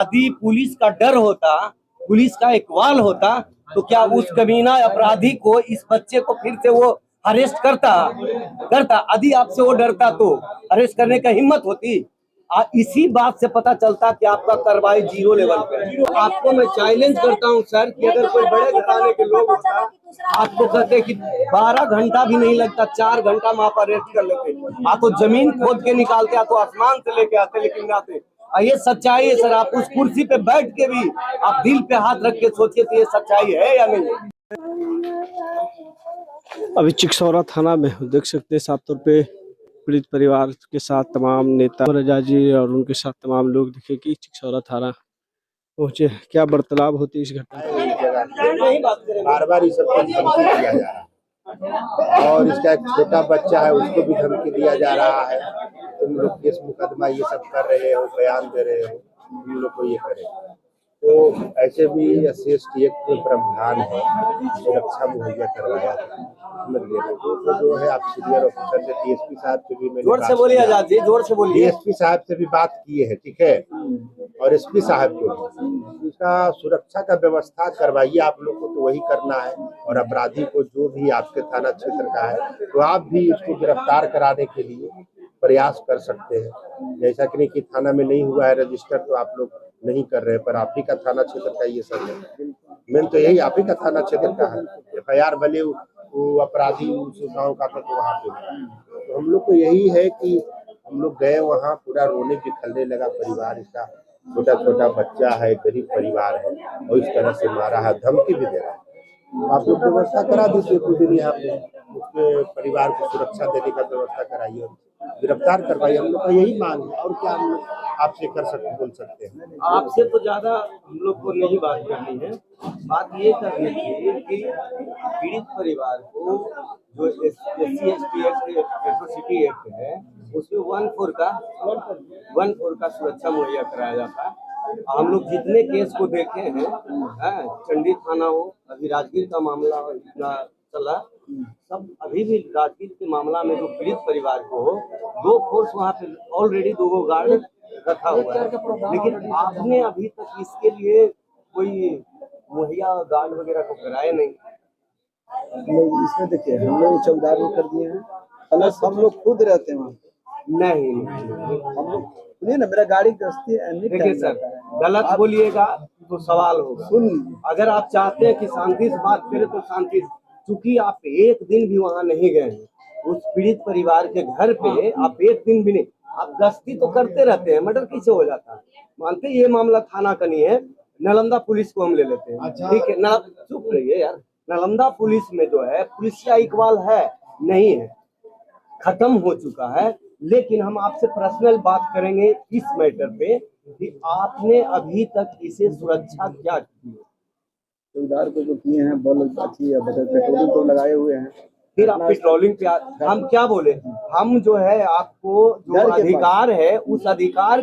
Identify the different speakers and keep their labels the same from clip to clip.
Speaker 1: यदि पुलिस का डर होता, पुलिस का इकबाल होता, तो क्या उस कमीना अपराधी को, इस बच्चे को फिर से वो अरेस्ट करता? यदि आपसे वो डरता तो अरेस्ट करने का हिम्मत होती। इसी बात से पता चलता कि आपका कार्रवाई जीरो लेवल पे। आपको मैं चैलेंज करता हूं सर कि अगर कोई बड़े घराने के लोग होता, आपको कहते कि 12 घंटा भी नहीं लगता, 4 घंटा में आप अरेस्ट कर लेते। आप तो जमीन खोद के निकालते, आप तो आसमान से लेके आते, लेकिन ना आते। ये सच्चाई है सर। आप उस कुर्सी पे बैठ के भी आप दिल पे हाथ रख के सोचिए तो ये सच्चाई है या नहीं।
Speaker 2: अभी चिकसौरा थाना में देख सकते हैं, साफ तौर पे पीड़ित परिवार के साथ तमाम नेता रजा जी और उनके साथ तमाम लोग दिखे कि चिकसौरा थाना पहुंचे। क्या वार्तालाप होती है इस घटना
Speaker 3: बार बार इस सब धमकी दिया जा रहा है और इसका एक छोटा बच्चा है, उसको भी धमकी दिया जा रहा है। तुम लोग केस मुकदमा ये सब कर रहे हो, बयान दे रहे हो, तुम लोग को ये करे। तो ऐसे भी SC/ST एक्ट में प्रावधान है, सुरक्षा मुहैया करवाया समझ लीजिए। तो जो है आप सीनियर ऑफिसर से DSP साहब से भी मैंने
Speaker 1: जोर से बोलिए आजाद जी, जोर से बोलिए।
Speaker 3: DSP साहब से भी बात किए हैं, ठीक है, और SP साहब को उसका सुरक्षा का व्यवस्था करवाइए। आप लोग को तो वही करना है, और अपराधी को जो भी आपके थाना क्षेत्र का है तो आप भी उसको गिरफ्तार कराने के लिए प्रयास कर सकते हैं। जैसा कि नहीं कि थाना में नहीं हुआ है रजिस्टर तो आप लोग नहीं कर रहे, पर आप ही का थाना क्षेत्र का ये सब है। मेन तो यही आप ही का थाना क्षेत्र का है। FIR भले वो अपराधी उस गाँव का था तो वहाँ पे, तो हम लोग को यही है कि हम लोग गए वहाँ, पूरा रोने बिखरने लगा परिवार। इसका छोटा छोटा बच्चा है, गरीब परिवार है, और इस तरह से मारा है, धमकी भी दे रहा है। आप लोग व्यवस्था करा दीजिए कुछ दिन यहाँ पे, उसके परिवार को सुरक्षा देने का व्यवस्था कराइए, गिरफ्तार करवाइए। हम लोग का यही मांग है, और क्या हम लोग आपसे कर सकते, बोल सकते हैं।
Speaker 1: आपसे तो ज्यादा हम लोग को नहीं बात करनी है। बात ये करनी है कि पीड़ित परिवार को जो SC/ST एक्ट, एट्रोसिटी एक्ट है, उसमें 1/4 का सुरक्षा मुहैया कराया जाता है। हम लोग जितने केस को देखे हैं, चंडी थाना हो, अभी राजगीर का मामला इतना चला, सब अभी भी राजगीर के मामला में जो पीड़ित परिवार को 2 फोर्स वहाँ पे ऑलरेडी 2 गार्ड रखा हुआ है, लेकिन आपने अभी तक इसके लिए कोई मुहैया गार्ड वगैरह को कराए नहीं।
Speaker 4: इसमें देखिए हम लोग चौकीदार भी कर दिए हैं, प्लस हम लोग खुद रहते हैं वहाँ।
Speaker 1: नहीं
Speaker 4: हम लोग सुनिए ना, मेरा गाड़ी गश्ती है।
Speaker 1: देखिए सर, गलत बोलिएगा तो सवाल होगा।
Speaker 4: सुन लीजिए,
Speaker 1: अगर आप चाहते हैं कि शांति से बात करें तो शांति, चूंकि आप एक दिन भी वहाँ नहीं गए हैं, उस पीड़ित परिवार के घर पे आप एक दिन भी नहीं, आप गश्ती तो करते रहते हैं, मर्डर कैसे हो जाता है? मानते ये मामला थाना का नहीं है, नालंदा पुलिस को हम ले लेते हैं, ठीक है ना? चुप रहिए यार। नालंदा पुलिस में जो है पुलिस का इकबाल है नहीं है, खत्म हो चुका है। लेकिन हम आपसे पर्सनल बात करेंगे इस मैटर पे कि आपने अभी तक इसे सुरक्षा क्या की?
Speaker 4: चौकीदार को जो किए हैं बल अच्छी है, पेट्रोलिंग तो लगाए हुए हैं।
Speaker 1: फिर आप पेट्रोलिंग पे हम क्या बोले? हम जो है आपको जो अधिकार है उस अधिकार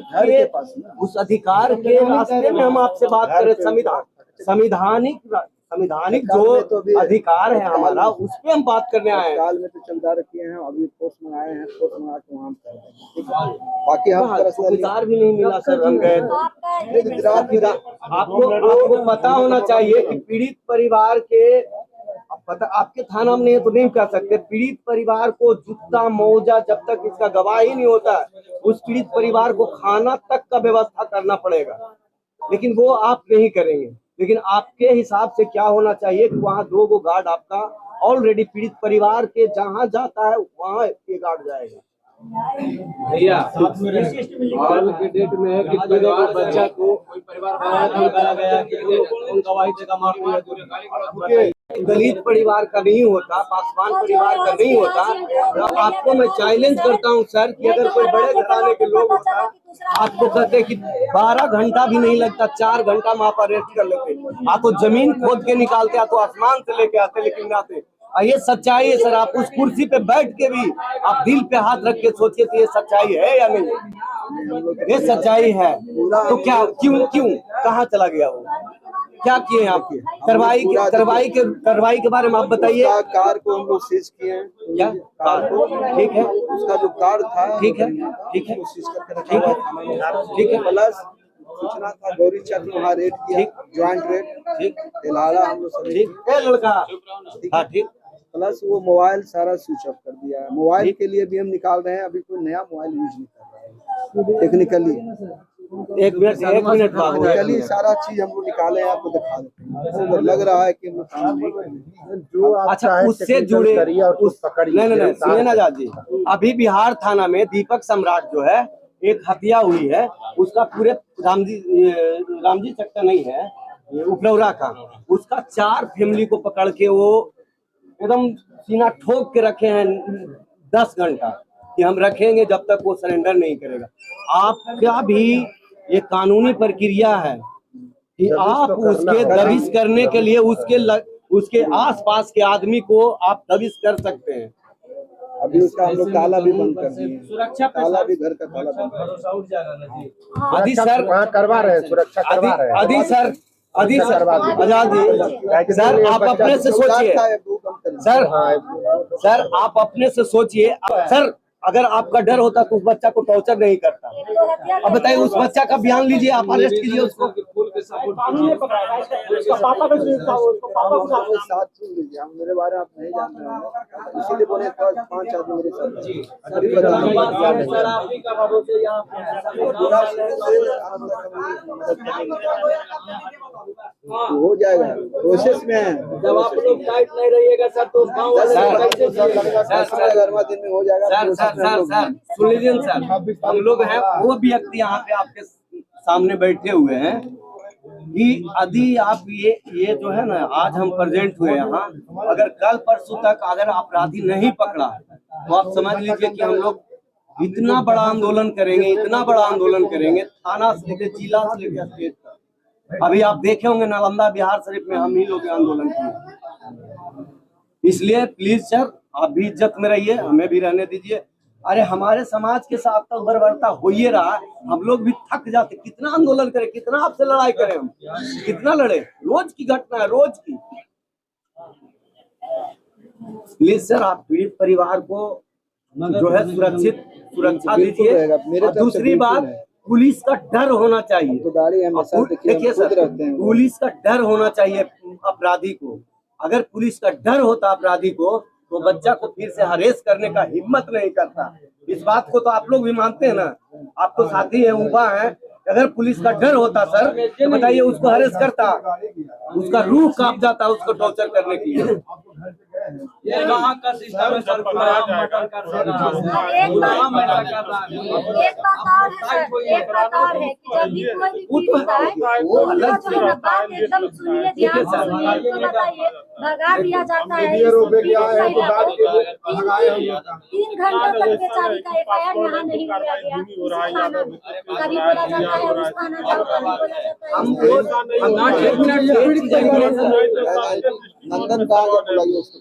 Speaker 1: के रास्ते में हम आपसे बात करें। संविधानिक जो अधिकार है हमारा, उस पे हम बात करने आए हैं।
Speaker 4: काल में तो चौकीदार किए हैं, अभी फोर्स मंगाए हैं, फोर्स मंगा के वहाँ कर रहे हैं। बाकी हम
Speaker 1: चौकीदार भी नहीं मिला सर, हम गए। आपको पता होना चाहिए कि पीड़ित परिवार के पता आपके थाना में नहीं तो नहीं कर सकते। पीड़ित परिवार को जूता मोजा, जब तक इसका गवाह ही नहीं होता, उस पीड़ित परिवार को खाना तक का व्यवस्था करना पड़ेगा, लेकिन वो आप नहीं करेंगे। लेकिन आपके हिसाब से क्या होना चाहिए कि वहाँ 2 गार्ड आपका ऑलरेडी पीड़ित परिवार के जहाँ जाता है वहाँ ये गार्ड जाएगा। भैया हाल के डेट में है कि बच्चा को कोई परिवार धमकाया गया कि गवाही देगा, मार दलित परिवार का नहीं होता, पासवान परिवार का नहीं होता। तो आपको मैं चैलेंज करता हूं सर कि अगर कोई बड़े घराने के लोग होता, आपको कहते कि 12 घंटा भी नहीं लगता, 4 घंटा में आप अरेस्ट कर लेते। आप तो जमीन खोद के निकालते, आप तो आसमान से लेके आते, लेकिन आते। ये सच्चाई है सर। आप उस कुर्सी पे बैठ के भी आप दिल पे हाथ रख के सोचिए तो ये सच्चाई है या नहीं? ये सच्चाई है तो क्या, क्यों कहाँ चला गया वो? क्या किए हैं आपके? कार्रवाई के बारे में आप बताइए।
Speaker 4: कार को हम लोग सीज किए हैं।
Speaker 1: क्या कार को? ठीक है,
Speaker 4: उसका जो कार था,
Speaker 1: ठीक है, ठीक है,
Speaker 4: सीज करके
Speaker 1: ठीक है,
Speaker 4: प्लस सूचना था गौरी चक वहाँ रेड किया, ज्वाइंट रेड,
Speaker 1: ठीक
Speaker 4: तेलाड़ा हम लोग सब
Speaker 1: ठीक है लड़का। हाँ ठीक।
Speaker 4: प्लस वो मोबाइल सारा स्विच ऑफ कर दिया है। मोबाइल के लिए भी हम निकाल रहे हैं, अभी कोई नया मोबाइल यूज नहीं कर रहे हैं टेक्निकली।
Speaker 1: एक मिनट बाबू,
Speaker 4: टेक्निकली सारा चीज हम लोग निकाले हैं, आपको दिखा देते हैं। तो लग रहा है कि हम लोग काम नहीं कर रहे हैं।
Speaker 3: जो आप
Speaker 1: अच्छा
Speaker 3: चाहें
Speaker 1: उससे
Speaker 3: technical
Speaker 1: जुड़े
Speaker 3: करिए और कुछ पकड़िए।
Speaker 1: नहीं सुनिए ना जात जी, अभी बिहार थाना में दीपक सम्राट जो है एक हत्या हुई है, उसका पूरे रामजी चक्का नहीं है ये उपलौरा का, उसका 4 फैमिली को पकड़ के वो एकदम सीना ठोक के रखे हैं 10 घंटा कि हम रखेंगे जब तक वो सरेंडर नहीं करेगा। आपका भी ये कानूनी प्रक्रिया है कि आप उसके दबिश करने के लिए उसके आसपास के आदमी को आप दबिश कर सकते हैं।
Speaker 4: अभी उसका हम लोग ताला भी बंद कर दिए, सुरक्षा ताला भी, घर का ताला बंद कर दिया।
Speaker 1: अदी सर
Speaker 3: वहाँ करवा रहे हैं, सुरक्षा करवा रहे हैं।
Speaker 1: अदी सर आजाद जी, सर आप अपने से सोचिए, सर आप अपने से सोचिए। सर अगर आपका डर होता तो उस बच्चा को टॉर्चर नहीं करता। अब बताइए उस बच्चा का बयान लीजिए, आप अरेस्ट कीजिए उसको।
Speaker 4: हम मेरे बारे में आप नहीं जान रहे हैं, इसीलिए बोले 5 आदमी मेरे साथ हो जाएगा, प्रोसेस में है।
Speaker 1: जब आप लोग टाइट नहीं रहिएगा सर तो
Speaker 4: दिन में हो जाएगा।
Speaker 1: सर सुन लीजिए सर, हम लोग हैं वो व्यक्ति यहाँ पे आपके सामने बैठे हुए हैं कि यदि आप ये जो है ना, आज हम प्रेजेंट हुए यहाँ, अगर कल परसों तक अगर अपराधी नहीं पकड़ा तो आप समझ लीजिए कि हम लोग इतना बड़ा आंदोलन करेंगे, इतना बड़ा आंदोलन करेंगे, थाना से लेकर जिला से लेकर स्टेट तक। अभी आप देखे होंगे नालंदा बिहार शरीफ में हम ही लोग आंदोलन किए। इसलिए प्लीज सर आप भी इज्जत में रहिए, हमें भी रहने दीजिए। अरे हमारे समाज के साथ तो बर्बरता हो ही रहा है, हम लोग भी थक जाते। कितना आंदोलन करें, कितना आपसे लड़ाई करें, हम कितना लड़े, रोज की घटना है, रोज की। प्लीज सर आप पीड़ित परिवार को जो है सुरक्षा दीजिए। और दूसरी बात, पुलिस का डर होना चाहिए। देखिए सर, पुलिस का डर होना चाहिए अपराधी को। अगर पुलिस का डर होता अपराधी को तो बच्चा को फिर से हरेस करने का हिम्मत नहीं करता। इस बात को तो आप लोग भी मानते हैं ना, आप तो साथी है, उबा है। अगर पुलिस का डर होता सर तो बताइए उसको हरेस करता, उसका रूह कांप जाता उसको टॉर्चर करने के लिए। ये वहाँ का सिस्टम है सर, मर्डर कर देना।
Speaker 5: एक बात और है कि जब भी कोई भी पीड़ित है वो अलग जो है ना, बात एकदम सुनिए, ध्यान से सुनिए। तो बताइए भगा दिया जाता है, 3 घंटे तक बेचारी का FIR यहाँ नहीं लिया गया। उस थाना कभी बोला जाता है, उस थाना जाओ कभी बोला जाता है।
Speaker 4: नंदन कहाँ बुलाइए उसको।